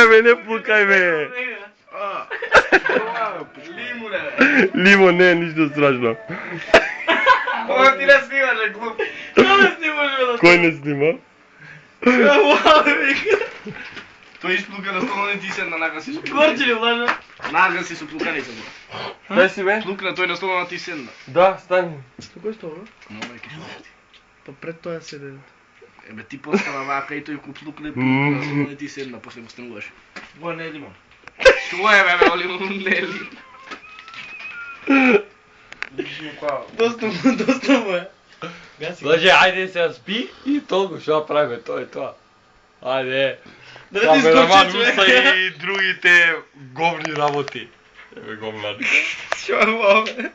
бе, не пукај бе. Лимон, не, ништо страшно. Ова ти не снимаш, е глуп. Не снимаш, бе, да. Кој не снима? Тој исплука на столот и ти седна нагаси со Горче ли влажа? Нагаси со плуканица. Дај си бе? Плукна тој на столот, ти седна. Да, стани. Со кој стол, бе? Много е кешмати. Па пред тоа седе. Ебе ти постава вака и тој плукна на столот и ти седна, после го стануваш. Во не е лимон. Што е бе, оли нели? Доста му е. Лаже, ајде се спи и толку што правиме, тоа е тоа. Ајде. Да не ти Камераман искочи, уста човек. и другите говни работи. Еве говнари. Што е во, бе?